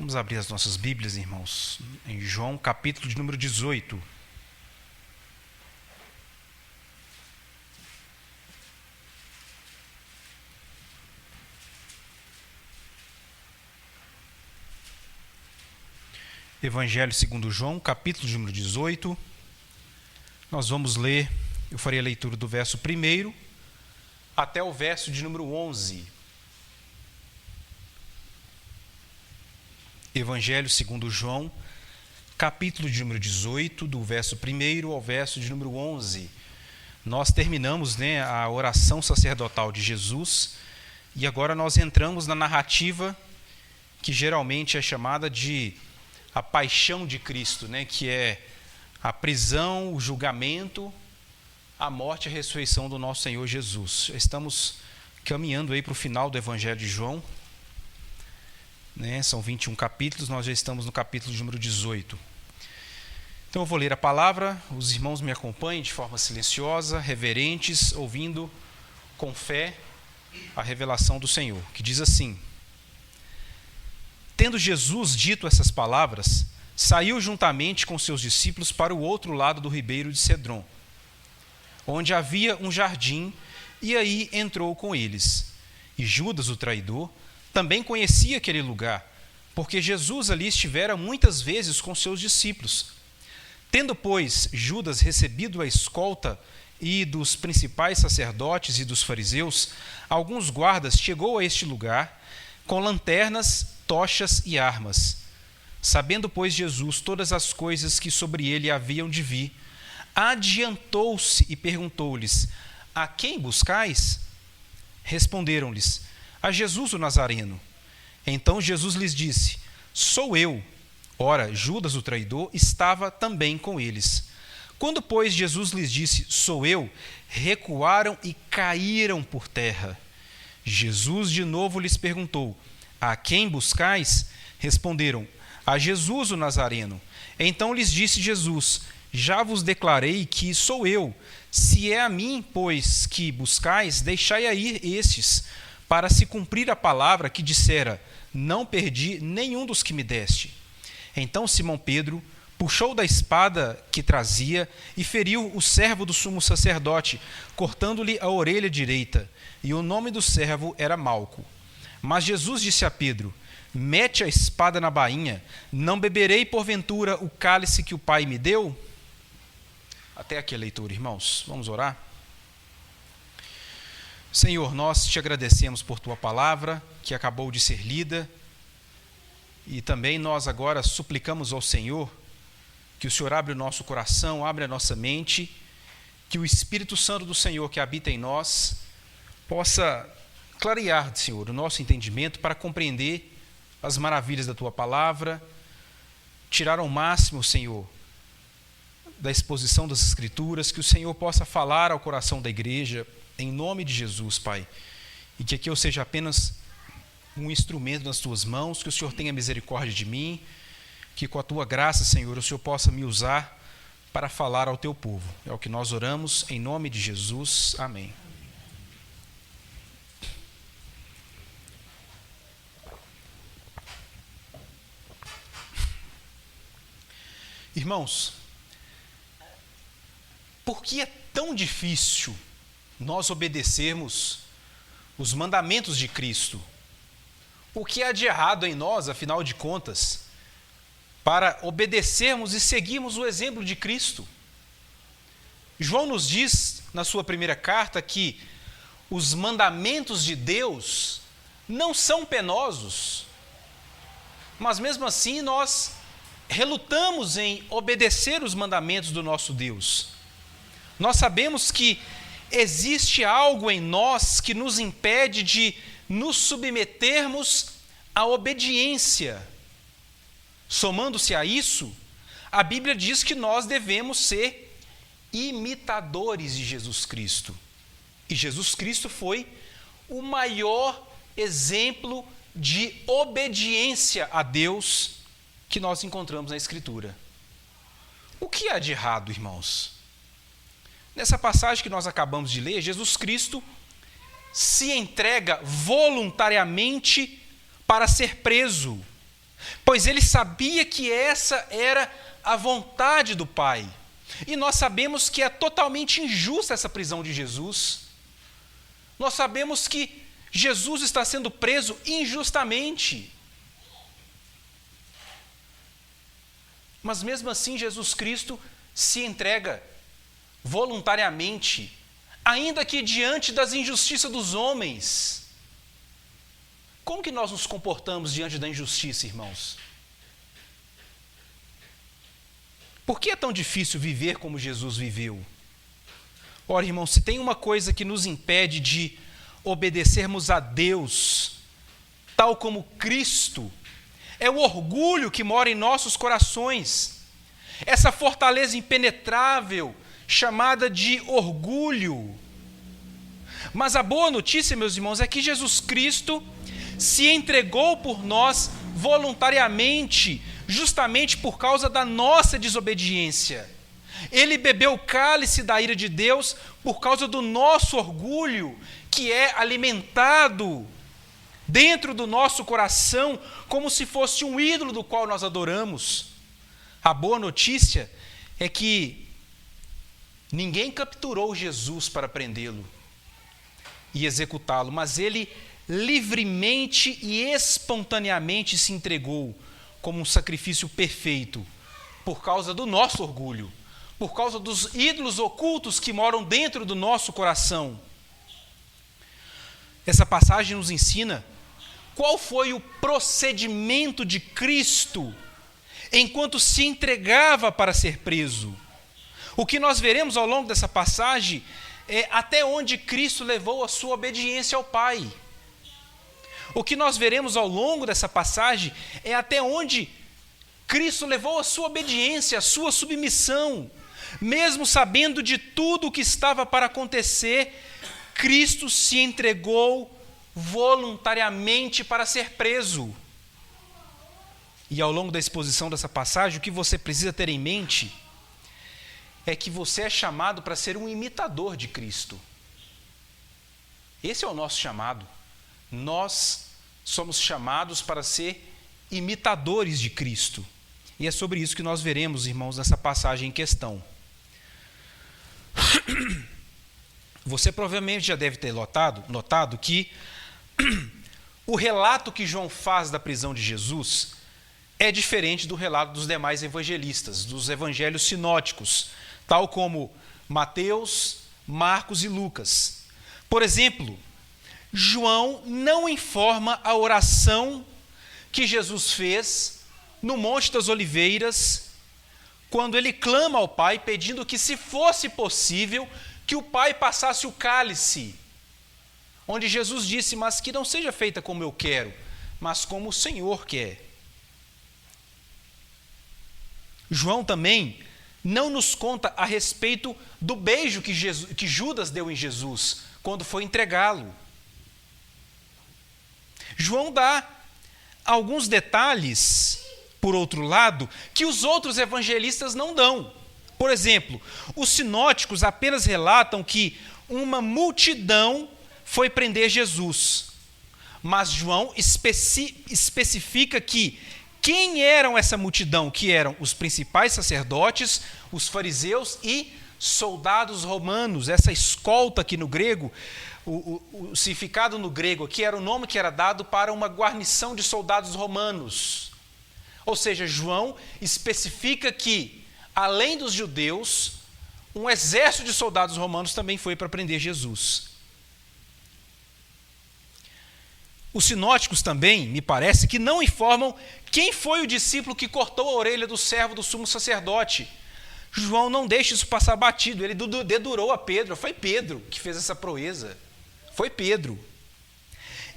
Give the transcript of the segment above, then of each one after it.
Vamos abrir as nossas Bíblias, irmãos, em João, capítulo de número 18. Evangelho segundo João, capítulo de número 18. Nós vamos ler, eu farei a leitura do verso 1 até o verso de número 11. Evangelho segundo João, capítulo de número 18, do verso 1 ao verso de número 11. Nós terminamos, a oração sacerdotal de Jesus e agora nós entramos na narrativa que geralmente é chamada de a paixão de Cristo, que é a prisão, o julgamento, a morte e a ressurreição do nosso Senhor Jesus. Estamos caminhando aí para o final do Evangelho de João. São 21 capítulos, nós já estamos no capítulo de número 18. Então eu vou ler a palavra, os irmãos me acompanhem de forma silenciosa, reverentes, ouvindo com fé a revelação do Senhor, que diz assim: Tendo Jesus dito essas palavras, saiu juntamente com seus discípulos para o outro lado do ribeiro de Cedron, onde havia um jardim, e aí entrou com eles. E Judas, o traidor, também conhecia aquele lugar, porque Jesus ali estivera muitas vezes com seus discípulos. Tendo, pois, Judas recebido a escolta e dos principais sacerdotes e dos fariseus, alguns guardas chegou a este lugar com lanternas, tochas e armas. Sabendo, pois, Jesus todas as coisas que sobre ele haviam de vir, adiantou-se e perguntou-lhes: A quem buscais? Responderam-lhes: A Jesus o Nazareno. Então Jesus lhes disse: Sou eu. Ora, Judas o traidor estava também com eles. Quando, pois, Jesus lhes disse: Sou eu, recuaram e caíram por terra. Jesus de novo lhes perguntou: A quem buscais? Responderam: A Jesus o Nazareno. Então lhes disse Jesus: Já vos declarei que sou eu. Se é a mim, pois, que buscais, deixai aí estes, para se cumprir a palavra que dissera: Não perdi nenhum dos que me deste. Então Simão Pedro puxou da espada que trazia e feriu o servo do sumo sacerdote, cortando-lhe a orelha direita, e o nome do servo era Malco. Mas Jesus disse a Pedro: Mete a espada na bainha, não beberei porventura o cálice que o Pai me deu? Até aqui a leitura, irmãos. Vamos orar? Senhor, nós te agradecemos por tua palavra, que acabou de ser lida, e também nós agora suplicamos ao Senhor que o Senhor abra o nosso coração, abra a nossa mente, que o Espírito Santo do Senhor que habita em nós possa clarear, Senhor, o nosso entendimento para compreender as maravilhas da tua palavra, tirar ao máximo, Senhor, da exposição das Escrituras, que o Senhor possa falar ao coração da igreja, em nome de Jesus, Pai, e que aqui eu seja apenas um instrumento nas tuas mãos, que o Senhor tenha misericórdia de mim, que com a tua graça, Senhor, o Senhor possa me usar para falar ao teu povo. É o que nós oramos, em nome de Jesus. Amém. Irmãos, por que é tão difícil nós obedecermos os mandamentos de Cristo? O que há de errado em nós, afinal de contas, para obedecermos e seguirmos o exemplo de Cristo? João nos diz, na sua primeira carta, que os mandamentos de Deus não são penosos, mas mesmo assim nós relutamos em obedecer os mandamentos do nosso Deus. Nós sabemos que existe algo em nós que nos impede de nos submetermos à obediência. Somando-se a isso, a Bíblia diz que nós devemos ser imitadores de Jesus Cristo. E Jesus Cristo foi o maior exemplo de obediência a Deus que nós encontramos na Escritura. O que há de errado, irmãos? Nessa passagem que nós acabamos de ler, Jesus Cristo se entrega voluntariamente para ser preso, pois ele sabia que essa era a vontade do Pai. E nós sabemos que é totalmente injusta essa prisão de Jesus. Nós sabemos que Jesus está sendo preso injustamente. Mas mesmo assim, Jesus Cristo se entrega voluntariamente, ainda que diante das injustiças dos homens. Como que nós nos comportamos diante da injustiça, irmãos? Por que é tão difícil viver como Jesus viveu? Ora, irmãos, se tem uma coisa que nos impede de obedecermos a Deus, tal como Cristo, é o orgulho que mora em nossos corações. Essa fortaleza impenetrável, chamada de orgulho. Mas a boa notícia, meus irmãos, é que Jesus Cristo se entregou por nós voluntariamente, justamente por causa da nossa desobediência. Ele bebeu o cálice da ira de Deus por causa do nosso orgulho, que é alimentado dentro do nosso coração como se fosse um ídolo do qual nós adoramos. A boa notícia é que ninguém capturou Jesus para prendê-lo e executá-lo, mas ele livremente e espontaneamente se entregou como um sacrifício perfeito por causa do nosso orgulho, por causa dos ídolos ocultos que moram dentro do nosso coração. Essa passagem nos ensina qual foi o procedimento de Cristo enquanto se entregava para ser preso. O que nós veremos ao longo dessa passagem é até onde Cristo levou a sua obediência ao Pai. O que nós veremos ao longo dessa passagem é até onde Cristo levou a sua obediência, a sua submissão. Mesmo sabendo de tudo o que estava para acontecer, Cristo se entregou voluntariamente para ser preso. E ao longo da exposição dessa passagem, o que você precisa ter em mente é que você é chamado para ser um imitador de Cristo. Esse é o nosso chamado. Nós somos chamados para ser imitadores de Cristo. E é sobre isso que nós veremos, irmãos, nessa passagem em questão. Você provavelmente já deve ter notado que o relato que João faz da prisão de Jesus é diferente do relato dos demais evangelistas, dos evangelhos sinóticos, tal como Mateus, Marcos e Lucas. Por exemplo, João não informa a oração que Jesus fez no Monte das Oliveiras, quando ele clama ao Pai, pedindo que, se fosse possível, que o Pai passasse o cálice, onde Jesus disse, mas que não seja feita como eu quero, mas como o Senhor quer. João também não nos conta a respeito do beijo que Judas deu em Jesus, quando foi entregá-lo. João dá alguns detalhes, por outro lado, que os outros evangelistas não dão. Por exemplo, os sinóticos apenas relatam que uma multidão foi prender Jesus. Mas João especifica que quem eram essa multidão? Que eram os principais sacerdotes, os fariseus e soldados romanos. Essa escolta aqui no grego, o significado no grego aqui era o nome que era dado para uma guarnição de soldados romanos. Ou seja, João especifica que, além dos judeus, um exército de soldados romanos também foi para prender Jesus. Os sinóticos também, me parece, que não informam quem foi o discípulo que cortou a orelha do servo do sumo sacerdote. João não deixa isso passar batido, ele dedurou a Pedro, foi Pedro que fez essa proeza, foi Pedro.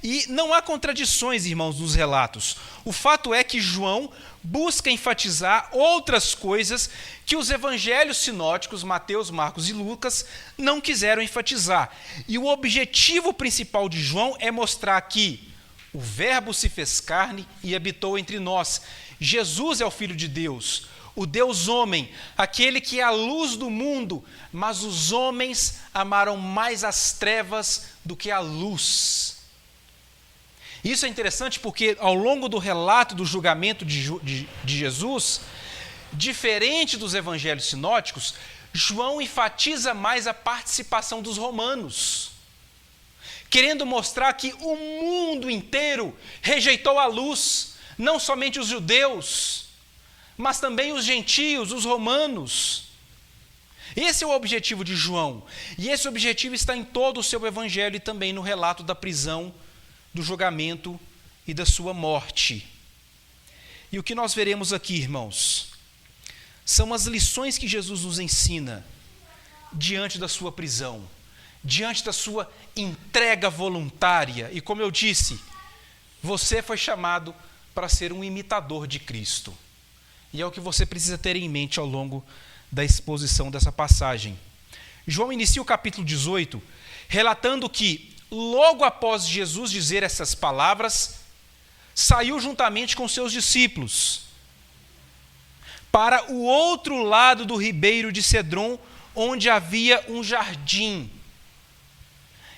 E não há contradições, irmãos, nos relatos. O fato é que João busca enfatizar outras coisas que os evangelhos sinóticos, Mateus, Marcos e Lucas, não quiseram enfatizar. E o objetivo principal de João é mostrar que o Verbo se fez carne e habitou entre nós. Jesus é o Filho de Deus, o Deus homem, aquele que é a luz do mundo, mas os homens amaram mais as trevas do que a luz. Isso é interessante porque, ao longo do relato do julgamento de Jesus, diferente dos evangelhos sinóticos, João enfatiza mais a participação dos romanos, querendo mostrar que o mundo inteiro rejeitou a luz, não somente os judeus, mas também os gentios, os romanos. Esse é o objetivo de João, e esse objetivo está em todo o seu evangelho e também no relato da prisão, do julgamento e da sua morte. E o que nós veremos aqui, irmãos, são as lições que Jesus nos ensina diante da sua prisão, diante da sua entrega voluntária. E como eu disse, você foi chamado para ser um imitador de Cristo. E é o que você precisa ter em mente ao longo da exposição dessa passagem. João inicia o capítulo 18 relatando que, logo após Jesus dizer essas palavras, saiu juntamente com seus discípulos para o outro lado do ribeiro de Cedron, onde havia um jardim.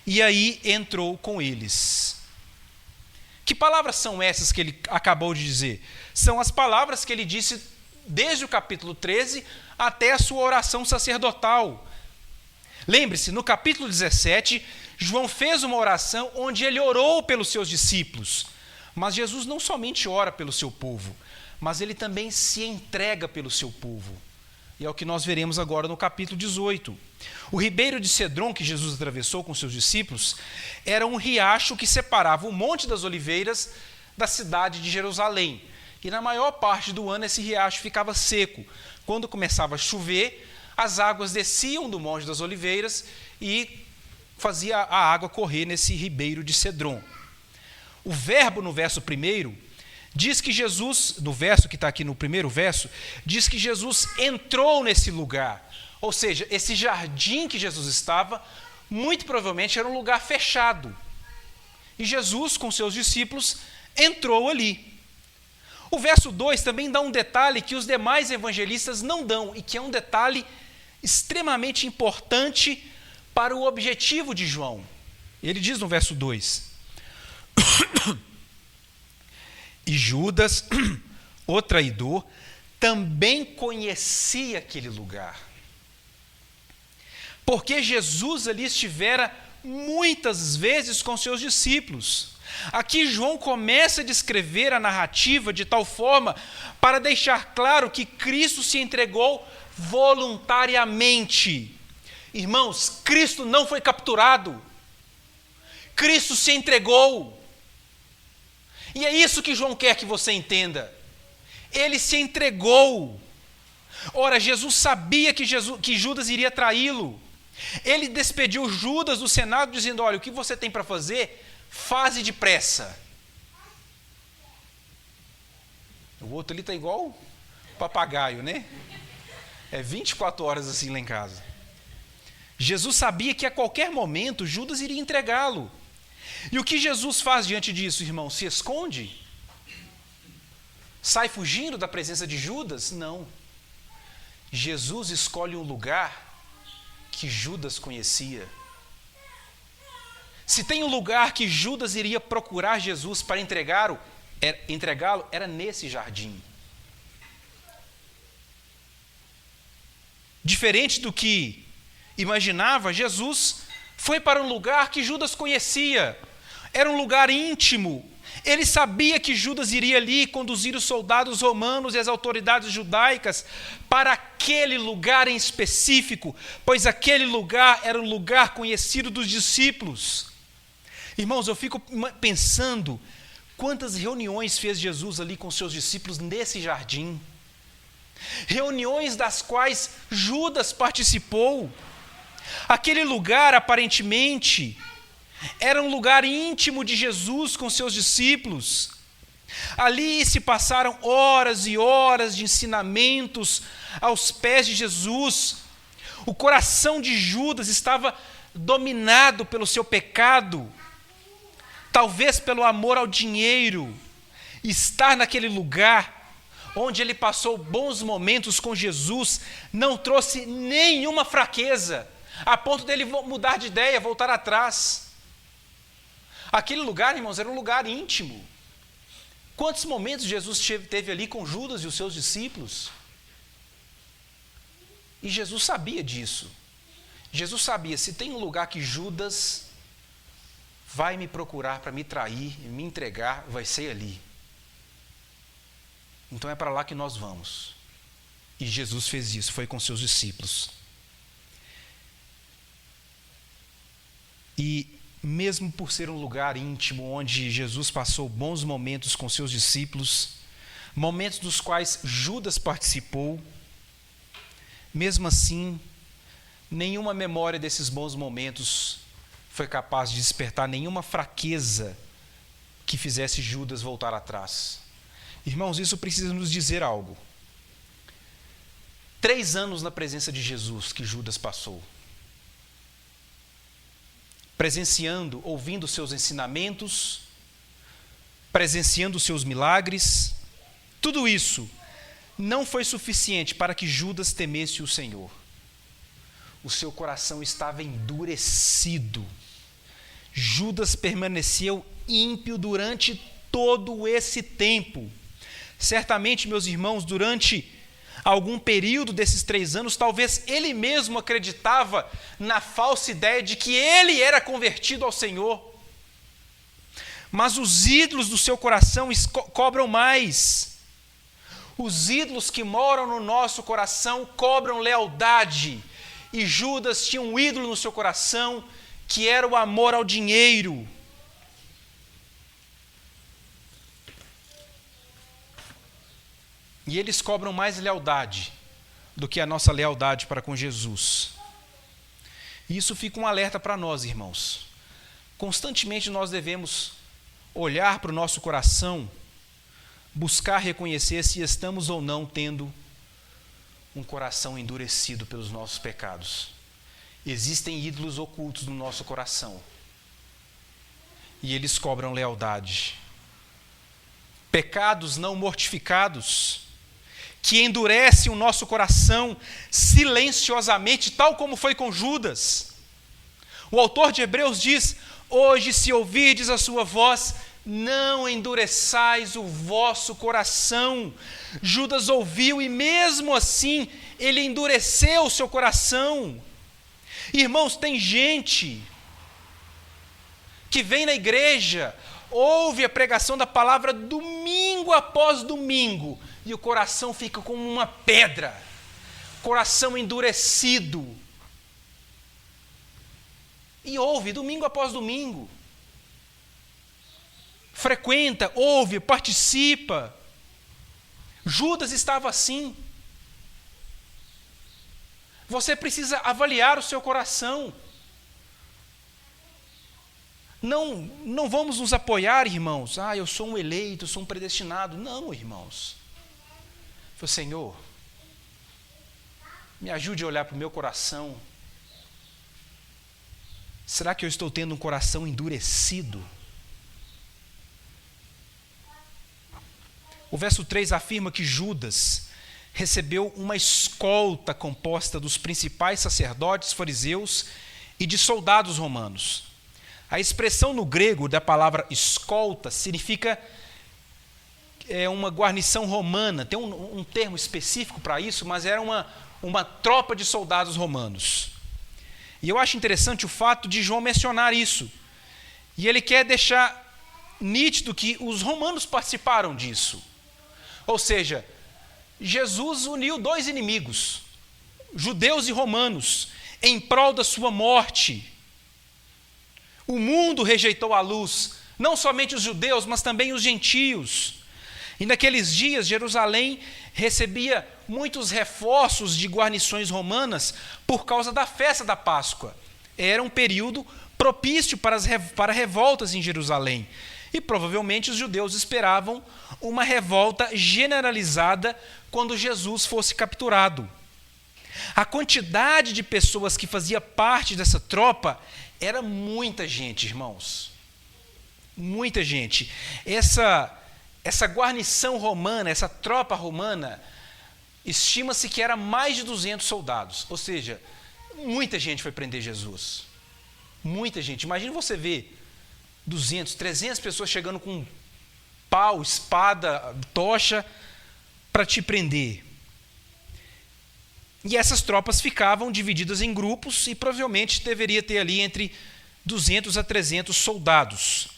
E aí entrou com eles. Que palavras são essas que ele acabou de dizer? São as palavras que ele disse desde o capítulo 13 até a sua oração sacerdotal. Lembre-se, no capítulo 17, João fez uma oração onde ele orou pelos seus discípulos. Mas Jesus não somente ora pelo seu povo, mas ele também se entrega pelo seu povo. E é o que nós veremos agora no capítulo 18. O ribeiro de Cedron, que Jesus atravessou com seus discípulos, era um riacho que separava o Monte das Oliveiras da cidade de Jerusalém. E na maior parte do ano esse riacho ficava seco. Quando começava a chover, as águas desciam do Monte das Oliveiras e fazia a água correr nesse ribeiro de Cedron. O verbo no verso 1 diz que Jesus, no verso que está aqui no primeiro verso, diz que Jesus entrou nesse lugar. Ou seja, esse jardim que Jesus estava, muito provavelmente era um lugar fechado. E Jesus, com seus discípulos, entrou ali. O verso 2 também dá um detalhe que os demais evangelistas não dão, e que é um detalhe extremamente importante para o objetivo de João. Ele diz no verso 2: E Judas, o traidor, também conhecia aquele lugar. Porque Jesus ali estivera muitas vezes com seus discípulos. Aqui João começa a descrever a narrativa de tal forma para deixar claro que Cristo se entregou voluntariamente. Irmãos, Cristo não foi capturado. Cristo se entregou. E é isso que João quer que você entenda. Ele se entregou. Ora, Jesus sabia que Judas iria traí-lo. Ele despediu Judas do Senado dizendo: olha, o que você tem para fazer, faze depressa. O outro ali está igual papagaio, né? É 24 horas assim lá em casa. Jesus sabia que a qualquer momento Judas iria entregá-lo. E o que Jesus faz diante disso, irmão? Se esconde? Sai fugindo da presença de Judas? Não. Jesus escolhe um lugar que Judas conhecia. Se tem um lugar que Judas iria procurar Jesus para entregá-lo, era nesse jardim. Diferente do que imaginava, Jesus foi para um lugar que Judas conhecia. Era um lugar íntimo. Ele sabia que Judas iria ali conduzir os soldados romanos e as autoridades judaicas para aquele lugar em específico, pois aquele lugar era um lugar conhecido dos discípulos. Irmãos, eu fico pensando quantas reuniões fez Jesus ali com seus discípulos nesse jardim. Reuniões das quais Judas participou. Aquele lugar, aparentemente, era um lugar íntimo de Jesus com seus discípulos. Ali se passaram horas e horas de ensinamentos aos pés de Jesus. O coração de Judas estava dominado pelo seu pecado, talvez pelo amor ao dinheiro. Estar naquele lugar onde ele passou bons momentos com Jesus não trouxe nenhuma fraqueza, a ponto dele mudar de ideia, voltar atrás. Aquele lugar, irmãos, era um lugar íntimo. Quantos momentos Jesus teve ali com Judas e os seus discípulos? E Jesus sabia disso. Jesus sabia, se tem um lugar que Judas vai me procurar para me trair, me entregar, vai ser ali. Então é para lá que nós vamos. E Jesus fez isso, foi com seus discípulos. E mesmo por ser um lugar íntimo, onde Jesus passou bons momentos com seus discípulos, momentos dos quais Judas participou, mesmo assim, nenhuma memória desses bons momentos foi capaz de despertar nenhuma fraqueza que fizesse Judas voltar atrás. Irmãos, isso precisa nos dizer algo. 3 anos na presença de Jesus que Judas passou, presenciando, ouvindo seus ensinamentos, presenciando seus milagres, tudo isso não foi suficiente para que Judas temesse o Senhor. O seu coração estava endurecido. Judas permaneceu ímpio durante todo esse tempo. Certamente, meus irmãos, durante algum período desses 3 anos, talvez ele mesmo acreditava na falsa ideia de que ele era convertido ao Senhor. Mas os ídolos do seu coração cobram mais. Os ídolos que moram no nosso coração cobram lealdade. E Judas tinha um ídolo no seu coração, que era o amor ao dinheiro. E eles cobram mais lealdade do que a nossa lealdade para com Jesus. E isso fica um alerta para nós, irmãos. Constantemente nós devemos olhar para o nosso coração, buscar reconhecer se estamos ou não tendo um coração endurecido pelos nossos pecados. Existem ídolos ocultos no nosso coração. E eles cobram lealdade. Pecados não mortificados, que endurecem o nosso coração silenciosamente, tal como foi com Judas. O autor de Hebreus diz: hoje, se ouvirdes a sua voz, não endureçais o vosso coração. Judas ouviu e mesmo assim ele endureceu o seu coração. Irmãos, tem gente que vem na igreja, ouve a pregação da palavra domingo após domingo, e o coração fica como uma pedra, coração endurecido. E ouve domingo após domingo. Frequenta, ouve, participa. Judas estava assim. Você precisa avaliar o seu coração. Não vamos nos apoiar, irmãos. Eu sou um eleito, sou um predestinado. Não, irmãos. Senhor, me ajude a olhar para o meu coração. Será que eu estou tendo um coração endurecido? O verso 3 afirma que Judas recebeu uma escolta composta dos principais sacerdotes fariseus e de soldados romanos. A expressão no grego da palavra escolta significa uma guarnição romana. Tem um termo específico para isso, mas era uma tropa de soldados romanos. E eu acho interessante o fato de João mencionar isso. E ele quer deixar nítido que os romanos participaram disso. Ou seja, Jesus uniu 2 inimigos, judeus e romanos, em prol da sua morte. O mundo rejeitou a luz, não somente os judeus, mas também os gentios. E naqueles dias, Jerusalém recebia muitos reforços de guarnições romanas por causa da festa da Páscoa. Era um período propício para revoltas em Jerusalém. E provavelmente os judeus esperavam uma revolta generalizada quando Jesus fosse capturado. A quantidade de pessoas que fazia parte dessa tropa era muita gente, irmãos. Muita gente. Essa guarnição romana, essa tropa romana, estima-se que era mais de 200 soldados. Ou seja, muita gente foi prender Jesus. Muita gente. Imagina você ver 200, 300 pessoas chegando com pau, espada, tocha para te prender. E essas tropas ficavam divididas em grupos e provavelmente deveria ter ali entre 200 a 300 soldados,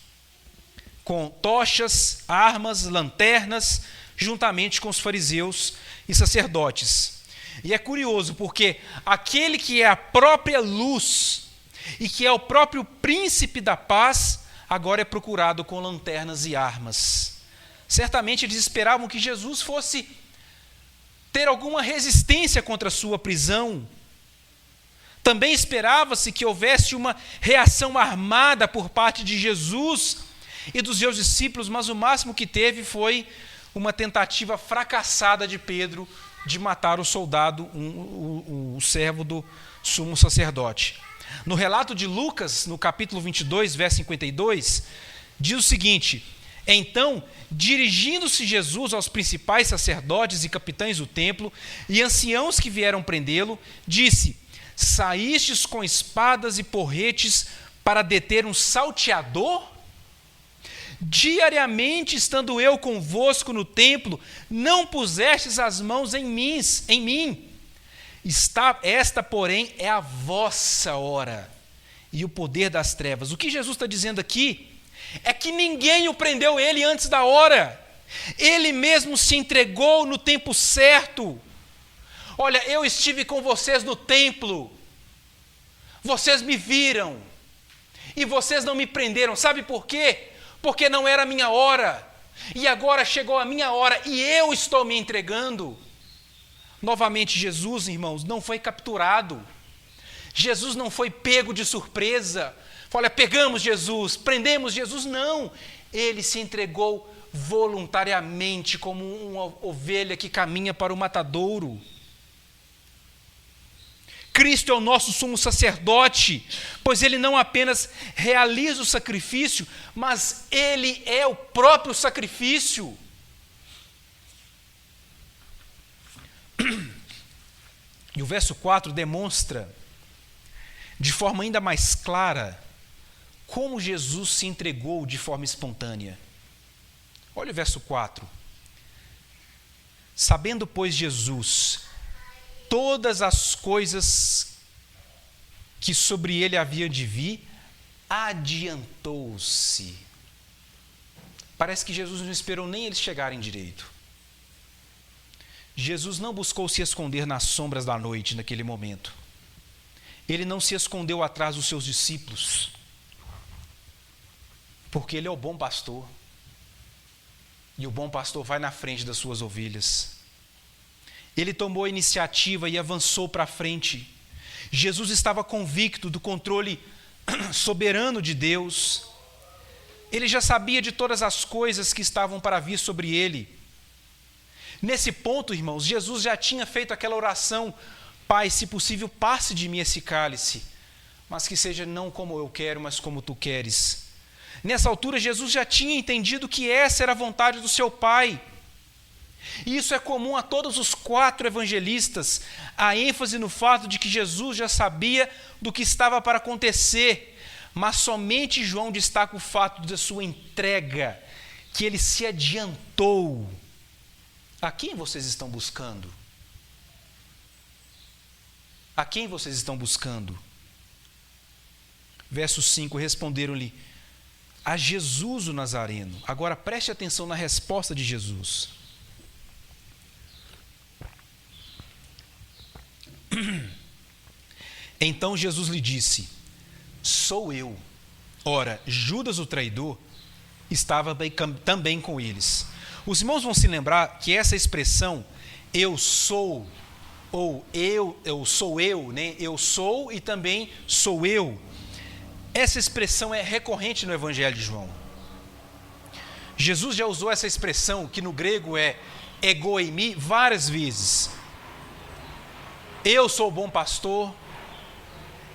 com tochas, armas, lanternas, juntamente com os fariseus e sacerdotes. E é curioso porque aquele que é a própria luz e que é o próprio príncipe da paz, agora é procurado com lanternas e armas. Certamente eles esperavam que Jesus fosse ter alguma resistência contra a sua prisão. Também esperava-se que houvesse uma reação armada por parte de Jesus e dos seus discípulos, mas o máximo que teve foi uma tentativa fracassada de Pedro de matar o soldado, o servo do sumo sacerdote. No relato de Lucas, no capítulo 22, verso 52, diz o seguinte: então, dirigindo-se Jesus aos principais sacerdotes e capitães do templo e anciãos que vieram prendê-lo, disse: saístes com espadas e porretes para deter um salteador? Diariamente, estando eu convosco no templo, não pusestes as mãos em mim. Esta, porém, é a vossa hora e o poder das trevas. O que Jesus está dizendo aqui é que ninguém o prendeu ele antes da hora. Ele mesmo se entregou no tempo certo. Olha, eu estive com vocês no templo. Vocês me viram. E vocês não me prenderam. Sabe por quê? Porque não era a minha hora. E agora chegou a minha hora e eu estou me entregando. Novamente, Jesus, irmãos, não foi capturado. Jesus não foi pego de surpresa. Olha, pegamos Jesus, prendemos Jesus. Não. Ele se entregou voluntariamente como uma ovelha que caminha para o matadouro. Cristo é o nosso sumo sacerdote, pois ele não apenas realiza o sacrifício, mas ele é o próprio sacrifício. E o verso 4 demonstra de forma ainda mais clara como Jesus se entregou de forma espontânea. Olha o verso 4. Sabendo, pois, Jesus todas as coisas que sobre ele haviam de vir, adiantou-se. Parece que Jesus não esperou nem eles chegarem direito. Jesus não buscou se esconder nas sombras da noite naquele momento. Ele não se escondeu atrás dos seus discípulos, porque ele é o bom pastor. E o bom pastor vai na frente das suas ovelhas. Ele tomou a iniciativa e avançou para frente. Jesus estava convicto do controle soberano de Deus. Ele já sabia de todas as coisas que estavam para vir sobre ele. Nesse ponto, irmãos, Jesus já tinha feito aquela oração: Pai, se possível, passe de mim esse cálice, mas que seja não como eu quero, mas como tu queres. Nessa altura, Jesus já tinha entendido que essa era a vontade do seu Pai. E isso é comum a todos os 4 evangelistas, a ênfase no fato de que Jesus já sabia do que estava para acontecer, mas somente João destaca o fato da sua entrega, que ele se adiantou. A quem vocês estão buscando? A quem vocês estão buscando? Verso 5, responderam-lhe: a Jesus o Nazareno. Agora preste atenção na resposta de Jesus. Então Jesus lhe disse: sou eu. Ora, Judas o traidor estava também com eles. Os irmãos vão se lembrar que essa expressão, eu sou, ou eu sou eu, né? Eu sou e também sou eu. Essa expressão é recorrente no Evangelho de João. Jesus já usou essa expressão, que no grego é ego eimi, várias vezes. Eu sou o bom pastor,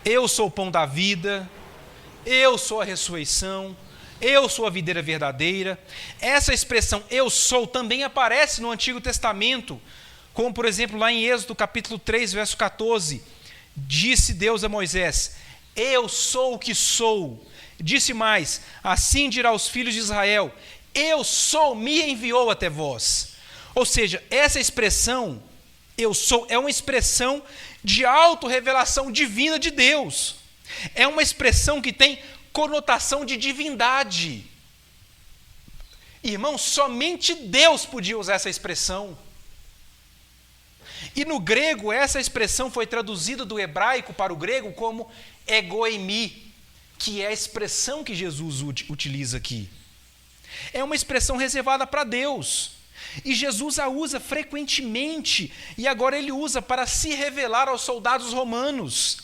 eu sou o pão da vida, eu sou a ressurreição, eu sou a videira verdadeira. Essa expressão eu sou também aparece no Antigo Testamento, como por exemplo lá em Êxodo capítulo 3, verso 14, disse Deus a Moisés: eu sou o que sou, Disse mais: assim dirá aos filhos de Israel: eu sou, me enviou até vós. Ou seja, essa expressão, eu sou, é uma expressão de autorrevelação divina de Deus. É uma expressão que tem conotação de divindade. Irmão, somente Deus podia usar essa expressão. E no grego, essa expressão foi traduzida do hebraico para o grego como egoimi, que é a expressão que Jesus utiliza aqui. É uma expressão reservada para Deus. E Jesus a usa frequentemente, e agora ele usa para se revelar aos soldados romanos.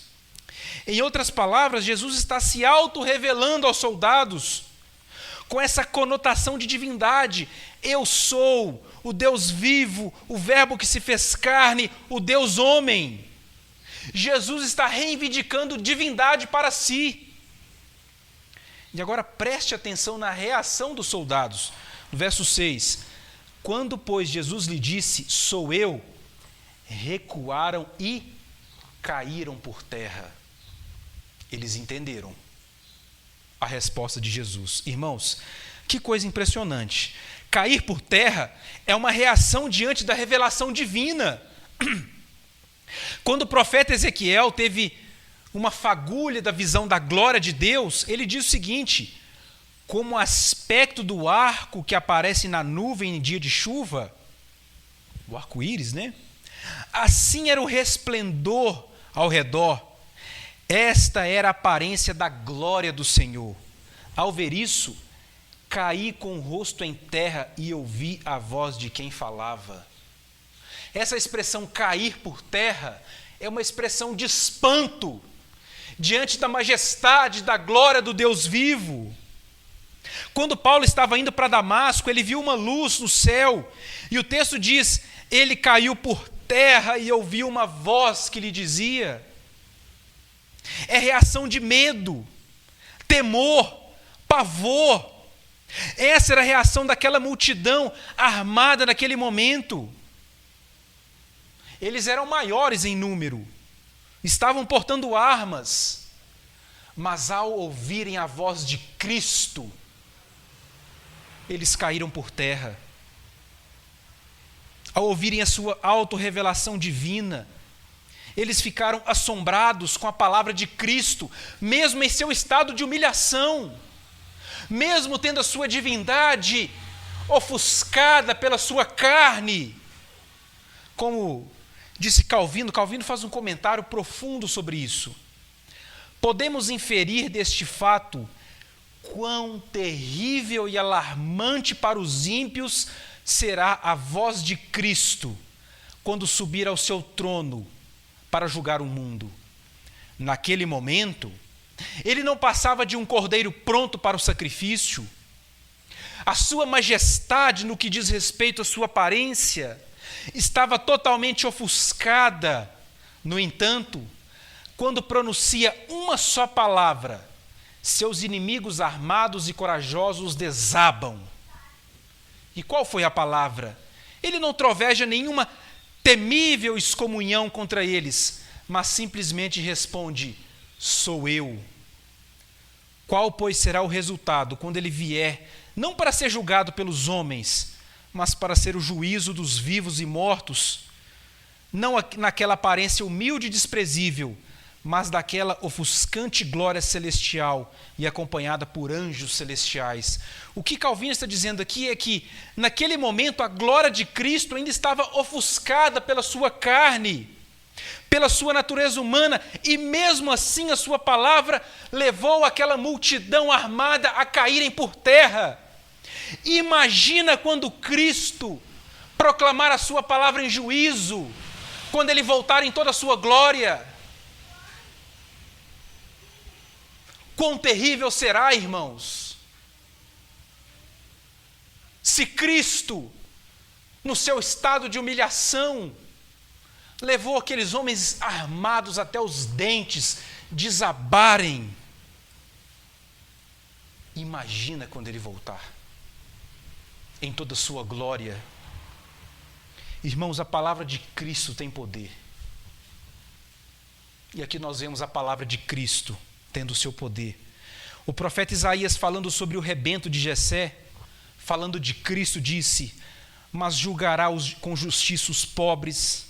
Em outras palavras, Jesus está se auto-revelando aos soldados, com essa conotação de divindade. Eu sou o Deus vivo, o Verbo que se fez carne, o Deus homem. Jesus está reivindicando divindade para si. E agora preste atenção na reação dos soldados. No verso 6, quando, pois, Jesus lhe disse, sou eu, recuaram e caíram por terra. Eles entenderam a resposta de Jesus. Irmãos, que coisa impressionante. Cair por terra é uma reação diante da revelação divina. Quando o profeta Ezequiel teve uma fagulha da visão da glória de Deus, ele diz o seguinte: como o aspecto do arco que aparece na nuvem em dia de chuva, o arco-íris, né? Assim era o resplendor ao redor. Esta era a aparência da glória do Senhor. Ao ver isso, caí com o rosto em terra e ouvi a voz de quem falava. Essa expressão cair por terra é uma expressão de espanto diante da majestade, da glória do Deus vivo. Quando Paulo estava indo para Damasco, ele viu uma luz no céu, e o texto diz, ele caiu por terra e ouviu uma voz que lhe dizia. É reação de medo, temor, pavor. Essa era a reação daquela multidão armada naquele momento. Eles eram maiores em número, estavam portando armas, mas ao ouvirem a voz de Cristo, eles caíram por terra. Ao ouvirem a sua autorrevelação divina, eles ficaram assombrados com a palavra de Cristo, mesmo em seu estado de humilhação, mesmo tendo a sua divindade ofuscada pela sua carne. Como disse Calvino faz um comentário profundo sobre isso. Podemos inferir deste fato quão terrível e alarmante para os ímpios será a voz de Cristo quando subir ao seu trono para julgar o mundo. Naquele momento, ele não passava de um cordeiro pronto para o sacrifício. A sua majestade, no que diz respeito à sua aparência, estava totalmente ofuscada. No entanto, quando pronuncia uma só palavra, seus inimigos armados e corajosos desabam. E qual foi a palavra? Ele não troveja nenhuma temível excomunhão contra eles, mas simplesmente responde, sou eu. Qual, pois, será o resultado quando ele vier, não para ser julgado pelos homens, mas para ser o juízo dos vivos e mortos, não naquela aparência humilde e desprezível, mas daquela ofuscante glória celestial e acompanhada por anjos celestiais. O que Calvino está dizendo aqui é que, naquele momento, a glória de Cristo ainda estava ofuscada pela sua carne, pela sua natureza humana, e mesmo assim a sua palavra levou aquela multidão armada a caírem por terra. Imagina quando Cristo proclamar a sua palavra em juízo, quando ele voltar em toda a sua glória. Quão terrível será, irmãos, se Cristo, no seu estado de humilhação, levou aqueles homens armados até os dentes desabarem. Imagina quando ele voltar, em toda a sua glória. Irmãos, a palavra de Cristo tem poder. E aqui nós vemos a palavra de Cristo tendo o seu poder. O profeta Isaías, falando sobre o rebento de Jessé, falando de Cristo, disse: mas julgará com justiça os pobres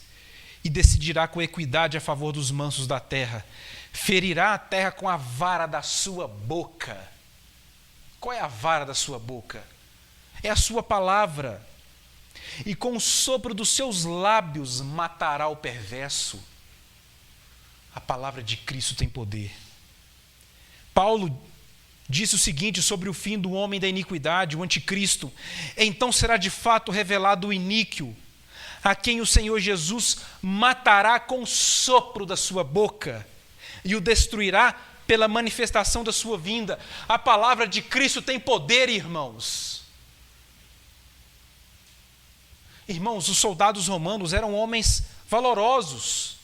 e decidirá com equidade a favor dos mansos da terra. Ferirá a terra com a vara da sua boca. Qual é a vara da sua boca? É a sua palavra. E com o sopro dos seus lábios matará o perverso. A palavra de Cristo tem poder. Paulo disse o seguinte sobre o fim do homem da iniquidade, o anticristo: então será de fato revelado o iníquo, a quem o Senhor Jesus matará com o sopro da sua boca e o destruirá pela manifestação da sua vinda. A palavra de Cristo tem poder, irmãos. Irmãos, os soldados romanos eram homens valorosos,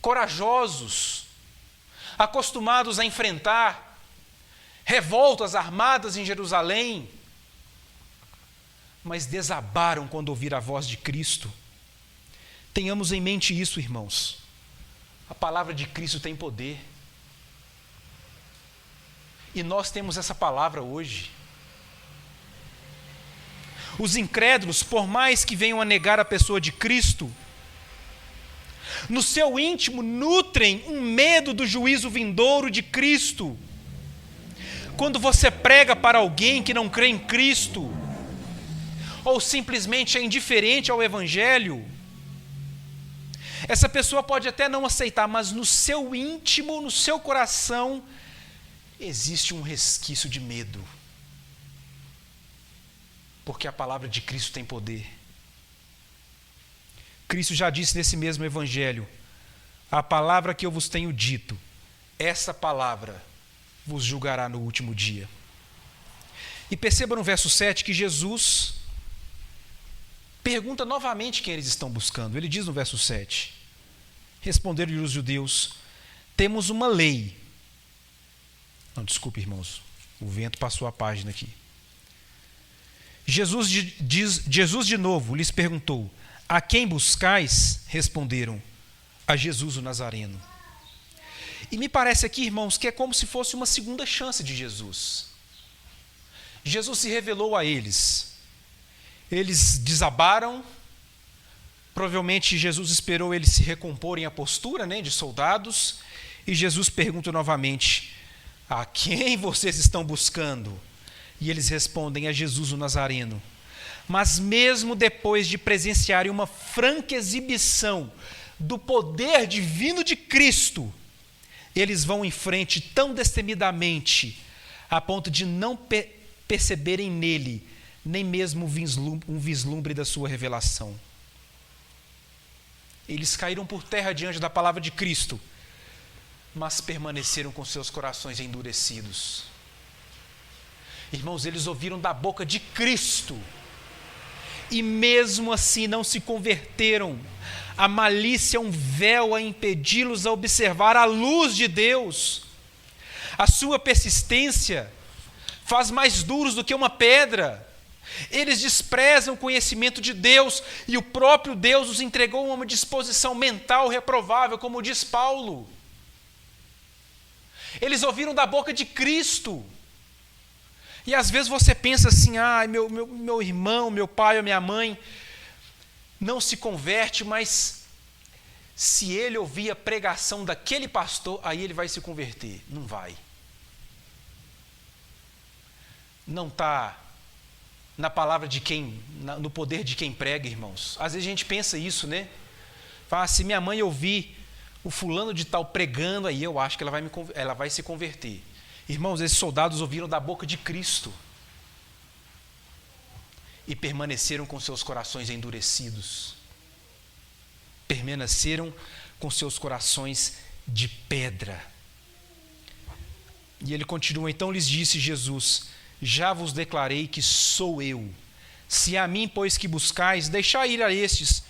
corajosos, acostumados a enfrentar revoltas armadas em Jerusalém, mas desabaram quando ouviram a voz de Cristo. Tenhamos em mente isso, irmãos. A palavra de Cristo tem poder. E nós temos essa palavra hoje. Os incrédulos, por mais que venham a negar a pessoa de Cristo, no seu íntimo nutrem um medo do juízo vindouro de Cristo. Quando você prega para alguém que não crê em Cristo, ou simplesmente é indiferente ao Evangelho, essa pessoa pode até não aceitar, mas no seu íntimo, no seu coração, existe um resquício de medo. Porque a palavra de Cristo tem poder. Cristo já disse nesse mesmo Evangelho: a palavra que eu vos tenho dito, essa palavra vos julgará no último dia. E perceba no verso 7 que Jesus pergunta novamente quem eles estão buscando. Ele diz no verso 7: responderam-lhe os judeus: temos uma lei. Não, desculpe, irmãos, o vento passou a página aqui. Jesus de novo lhes perguntou: a quem buscais? Responderam: a Jesus o Nazareno. E me parece aqui, irmãos, que é como se fosse uma segunda chance de Jesus. Jesus se revelou a eles. Eles desabaram. Provavelmente Jesus esperou eles se recomporem a postura, de soldados. E Jesus pergunta novamente: a quem vocês estão buscando? E eles respondem: a Jesus o Nazareno. Mas mesmo depois de presenciarem uma franca exibição do poder divino de Cristo, eles vão em frente tão destemidamente, a ponto de não perceberem nele nem mesmo um vislumbre da sua revelação. Eles caíram por terra diante da palavra de Cristo, mas permaneceram com seus corações endurecidos. Irmãos, eles ouviram da boca de Cristo, e mesmo assim não se converteram. A malícia é um véu a impedi-los a observar a luz de Deus. A sua persistência faz mais duros do que uma pedra. Eles desprezam o conhecimento de Deus, e o próprio Deus os entregou a uma disposição mental reprovável, como diz Paulo. Eles ouviram da boca de Cristo. E às vezes você pensa assim: meu irmão, meu pai ou minha mãe não se converte, mas se ele ouvir a pregação daquele pastor, aí ele vai se converter. Não vai. Não está na palavra de quem, no poder de quem prega, irmãos. Às vezes a gente pensa isso, Fala, se minha mãe ouvir o fulano de tal pregando, aí eu acho que ela vai se converter. Irmãos, esses soldados ouviram da boca de Cristo e permaneceram com seus corações endurecidos. Permaneceram com seus corações de pedra. E ele continua: então lhes disse Jesus: já vos declarei que sou eu. Se a mim, pois, que buscais, deixai ir a estes,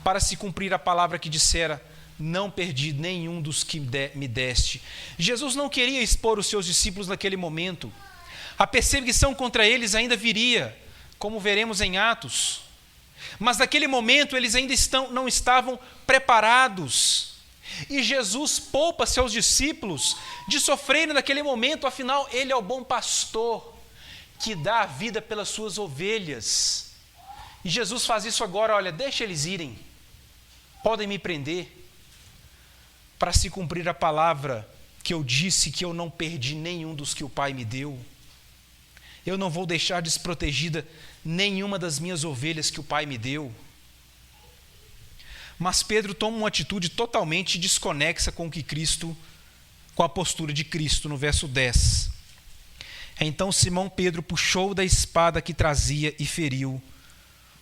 para se cumprir a palavra que dissera: não perdi nenhum dos que me deste. Jesus não queria expor os seus discípulos naquele momento. A perseguição contra eles ainda viria, como veremos em Atos. Mas naquele momento eles ainda não estavam preparados. E Jesus poupa seus discípulos de sofrerem naquele momento, afinal, ele é o bom pastor que dá a vida pelas suas ovelhas. E Jesus faz isso agora, olha, deixa eles irem, podem me prender, para se cumprir a palavra que eu disse que eu não perdi nenhum dos que o Pai me deu. Eu não vou deixar desprotegida nenhuma das minhas ovelhas que o Pai me deu. Mas Pedro toma uma atitude totalmente desconexa com a postura de Cristo, no verso 10. Então Simão Pedro puxou da espada que trazia e feriu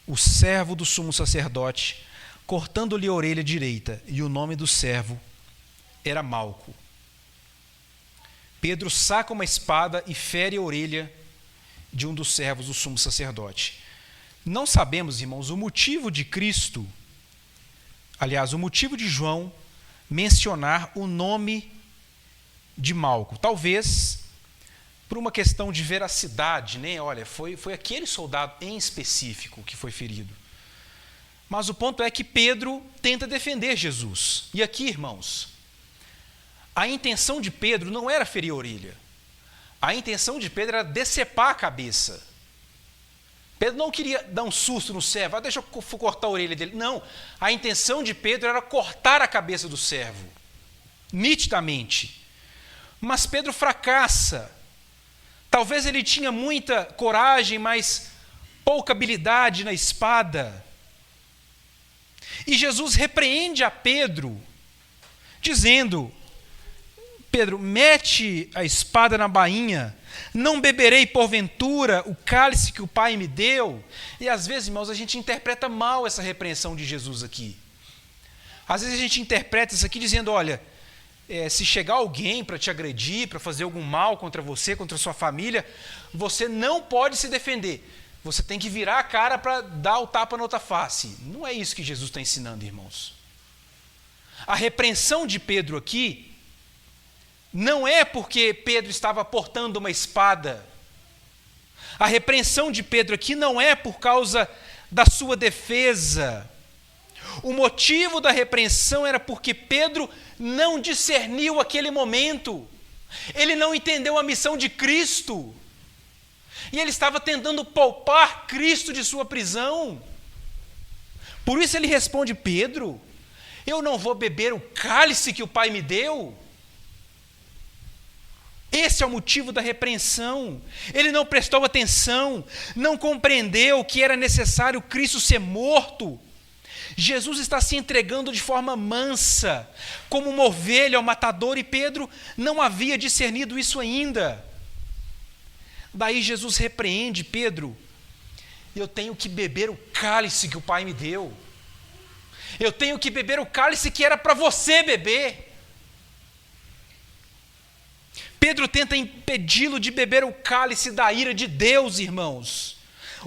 o servo do sumo sacerdote, cortando-lhe a orelha direita, e o nome do servo era Malco. Pedro saca uma espada e fere a orelha de um dos servos do sumo sacerdote. Não sabemos, irmãos, o motivo de Cristo, aliás, o motivo de João mencionar o nome de Malco. Talvez por uma questão de veracidade, né? Olha, foi aquele soldado em específico que foi ferido. Mas o ponto é que Pedro tenta defender Jesus. E aqui, irmãos, a intenção de Pedro não era ferir a orelha. A intenção de Pedro era decepar a cabeça. Pedro não queria dar um susto no servo, deixa eu cortar a orelha dele. Não, a intenção de Pedro era cortar a cabeça do servo, nitidamente. Mas Pedro fracassa. Talvez ele tinha muita coragem, mas pouca habilidade na espada. E Jesus repreende a Pedro, dizendo: Pedro, mete a espada na bainha, não beberei porventura o cálice que o Pai me deu. E às vezes, irmãos, a gente interpreta mal essa repreensão de Jesus aqui. Às vezes a gente interpreta isso aqui dizendo: olha, se chegar alguém para te agredir, para fazer algum mal contra você, contra a sua família, você não pode se defender. Você tem que virar a cara para dar o tapa na outra face. Não é isso que Jesus está ensinando, irmãos. A repreensão de Pedro aqui não é porque Pedro estava portando uma espada. A repreensão de Pedro aqui não é por causa da sua defesa. O motivo da repreensão era porque Pedro não discerniu aquele momento. Ele não entendeu a missão de Cristo. E ele estava tentando poupar Cristo de sua prisão. Por isso ele responde: Pedro, eu não vou beber o cálice que o Pai me deu. Esse é o motivo da repreensão. Ele não prestou atenção, não compreendeu que era necessário Cristo ser morto. Jesus está se entregando de forma mansa, como uma ovelha ao matador, e Pedro não havia discernido isso ainda. Daí Jesus repreende: Pedro, eu tenho que beber o cálice que o Pai me deu. Eu tenho que beber o cálice que era para você beber. Pedro tenta impedi-lo de beber o cálice da ira de Deus, irmãos.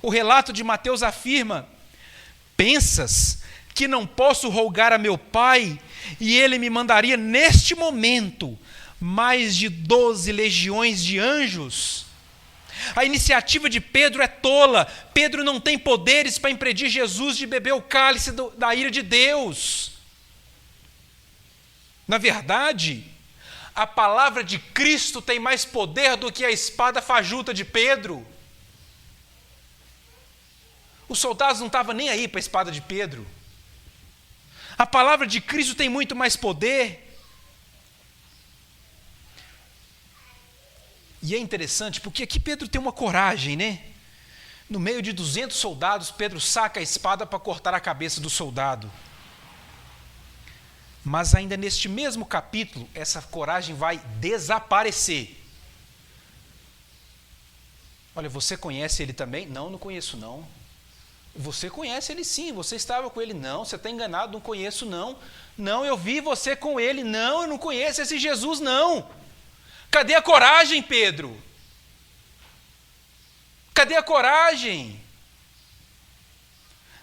O relato de Mateus afirma: pensas que não posso rogar a meu Pai e ele me mandaria neste momento mais de 12 legiões de anjos? A iniciativa de Pedro é tola. Pedro não tem poderes para impedir Jesus de beber o cálice da ira de Deus. Na verdade, a palavra de Cristo tem mais poder do que a espada fajuta de Pedro. Os soldados não estavam nem aí para a espada de Pedro. A palavra de Cristo tem muito mais poder. E é interessante, porque aqui Pedro tem uma coragem, né? No meio de 200 soldados, Pedro saca a espada para cortar a cabeça do soldado. Mas ainda neste mesmo capítulo, essa coragem vai desaparecer. Olha, você conhece ele também? Não, não conheço não. Você conhece ele sim, você estava com ele? Não, você está enganado, não conheço não. Não, eu vi você com ele. Não, eu não conheço esse Jesus não. Cadê a coragem, Pedro? Cadê a coragem?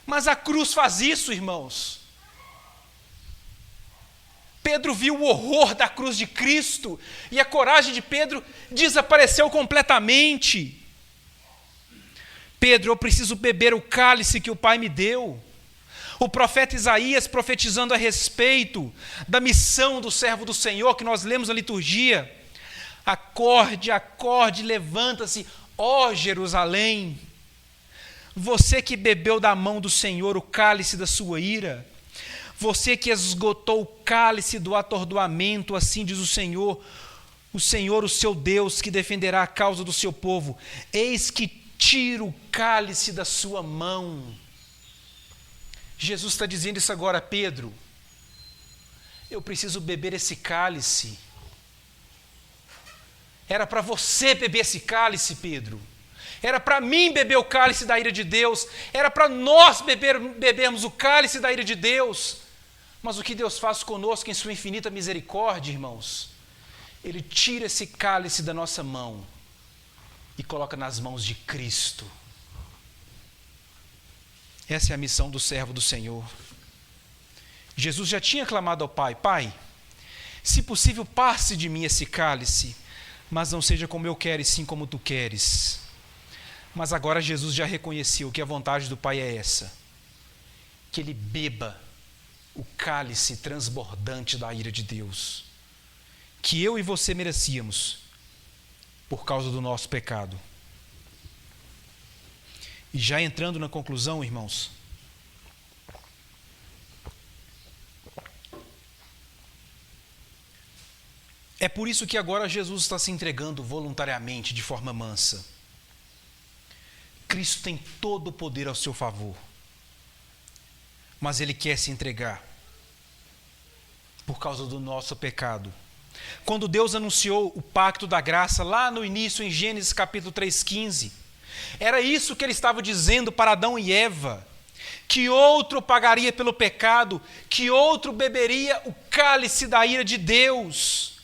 Mas a cruz faz isso, irmãos. Pedro viu o horror da cruz de Cristo e a coragem de Pedro desapareceu completamente. Pedro, eu preciso beber o cálice que o Pai me deu. O profeta Isaías profetizando a respeito da missão do servo do Senhor, que nós lemos na liturgia. Acorde, acorde, levanta-se, ó Jerusalém, você que bebeu da mão do Senhor o cálice da sua ira, você que esgotou o cálice do atordoamento, assim diz o Senhor, o seu Deus, que defenderá a causa do seu povo. Eis que tiro o cálice da sua mão. Jesus está dizendo isso agora a Pedro. Eu preciso beber esse cálice. Era para você beber esse cálice, Pedro. Era para mim beber o cálice da ira de Deus. Era para nós bebermos o cálice da ira de Deus. Mas o que Deus faz conosco em sua infinita misericórdia, irmãos? Ele tira esse cálice da nossa mão e coloca nas mãos de Cristo. Essa é a missão do servo do Senhor. Jesus já tinha clamado ao Pai: Pai, se possível, passe de mim esse cálice, mas não seja como eu quero, e sim como tu queres. Mas agora Jesus já reconheceu que a vontade do Pai é essa, que ele beba o cálice transbordante da ira de Deus, que eu e você merecíamos por causa do nosso pecado. E já entrando na conclusão, irmãos, é por isso que agora Jesus está se entregando voluntariamente, de forma mansa. Cristo tem todo o poder ao seu favor, mas Ele quer se entregar por causa do nosso pecado. Quando Deus anunciou o pacto da graça lá no início, em Gênesis capítulo 3,15, era isso que Ele estava dizendo para Adão e Eva, que outro pagaria pelo pecado, que outro beberia o cálice da ira de Deus.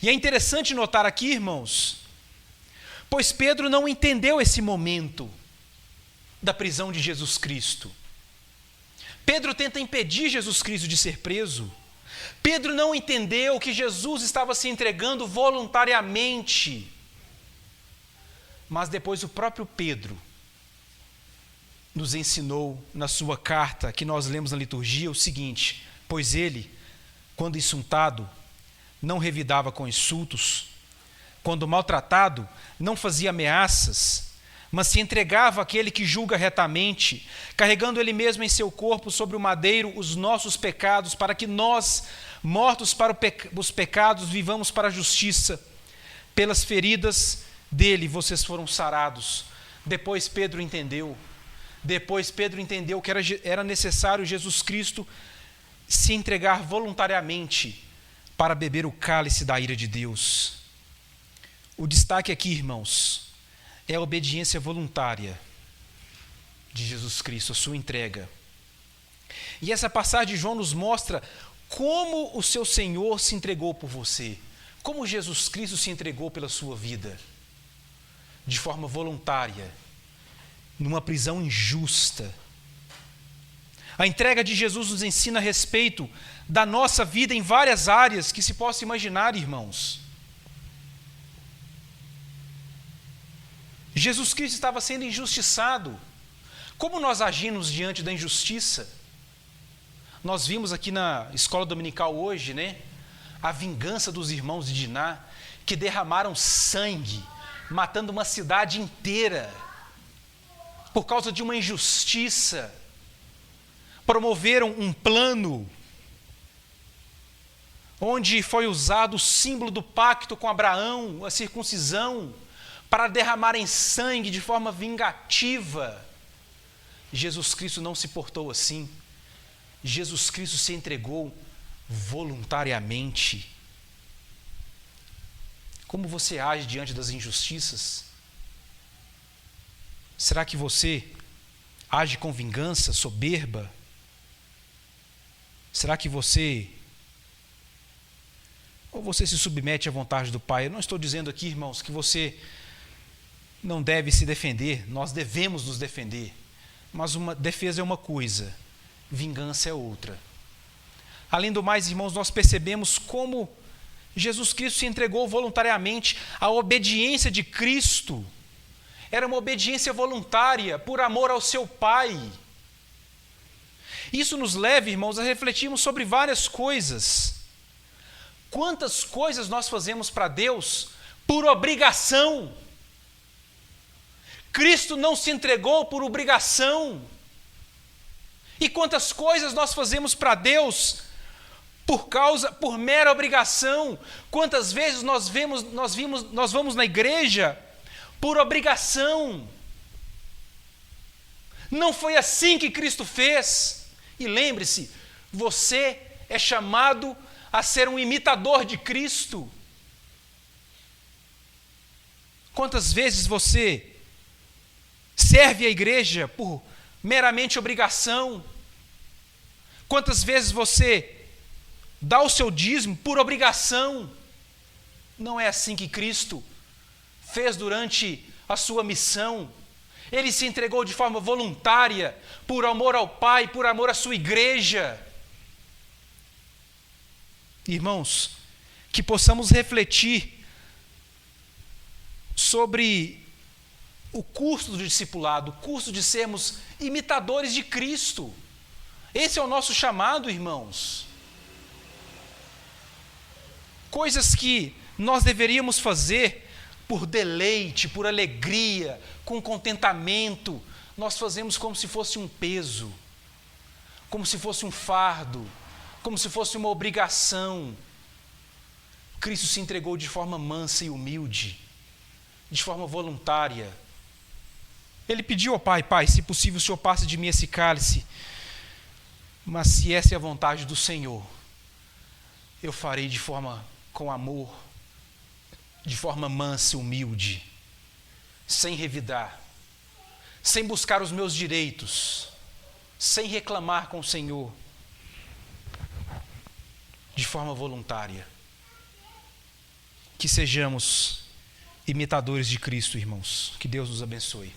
E é interessante notar aqui, irmãos, pois Pedro não entendeu esse momento da prisão de Jesus Cristo. Pedro tenta impedir Jesus Cristo de ser preso. Pedro não entendeu que Jesus estava se entregando voluntariamente. Mas depois o próprio Pedro nos ensinou na sua carta, que nós lemos na liturgia, o seguinte: pois ele, quando insultado, não revidava com insultos, quando maltratado, não fazia ameaças, mas se entregava àquele que julga retamente, carregando ele mesmo em seu corpo sobre o madeiro os nossos pecados, para que nós, mortos para os pecados, vivamos para a justiça. Pelas feridas dele vocês foram sarados. Depois Pedro entendeu que era necessário Jesus Cristo se entregar voluntariamente para beber o cálice da ira de Deus. O destaque aqui, irmãos, é a obediência voluntária de Jesus Cristo, a sua entrega. E essa passagem de João nos mostra como o seu Senhor se entregou por você, como Jesus Cristo se entregou pela sua vida, de forma voluntária, numa prisão injusta. A entrega de Jesus nos ensina a respeito da nossa vida em várias áreas que se possa imaginar, irmãos. Jesus Cristo estava sendo injustiçado. Como nós agimos diante da injustiça? Nós vimos aqui na escola dominical hoje, a vingança dos irmãos de Diná, que derramaram sangue, matando uma cidade inteira, por causa de uma injustiça. Promoveram um plano onde foi usado o símbolo do pacto com Abraão, a circuncisão, para derramarem sangue de forma vingativa. Jesus Cristo não se portou assim. Jesus Cristo se entregou voluntariamente. Como você age diante das injustiças? Será que você age com vingança, soberba? Será que você se submete à vontade do Pai? Eu não estou dizendo aqui, irmãos, que você não deve se defender. Nós devemos nos defender. Mas uma defesa é uma coisa, vingança é outra. Além do mais, irmãos, nós percebemos como Jesus Cristo se entregou voluntariamente. A obediência de Cristo era uma obediência voluntária, por amor ao seu Pai. Isso nos leva, irmãos, a refletirmos sobre várias coisas. Quantas coisas nós fazemos para Deus por obrigação? Cristo não se entregou por obrigação. E quantas coisas nós fazemos para Deus por mera obrigação? Quantas vezes nós vamos na igreja por obrigação? Não foi assim que Cristo fez. E lembre-se, você é chamado a ser um imitador de Cristo. Quantas vezes você serve a igreja por meramente obrigação? Quantas vezes você dá o seu dízimo por obrigação? Não é assim que Cristo fez durante a sua missão. Ele se entregou de forma voluntária, por amor ao Pai, por amor à sua igreja. Irmãos, que possamos refletir sobre o custo do discipulado, o custo de sermos imitadores de Cristo. Esse é o nosso chamado, irmãos. Coisas que nós deveríamos fazer por deleite, por alegria, com contentamento, nós fazemos como se fosse um peso, como se fosse um fardo, como se fosse uma obrigação. Cristo se entregou de forma mansa e humilde, de forma voluntária. Ele pediu ao Pai: Pai, se possível, o Senhor passe de mim esse cálice, mas se essa é a vontade do Senhor, eu farei com amor, de forma mansa e humilde, sem revidar, sem buscar os meus direitos, sem reclamar com o Senhor, de forma voluntária. Que sejamos imitadores de Cristo, irmãos. Que Deus nos abençoe.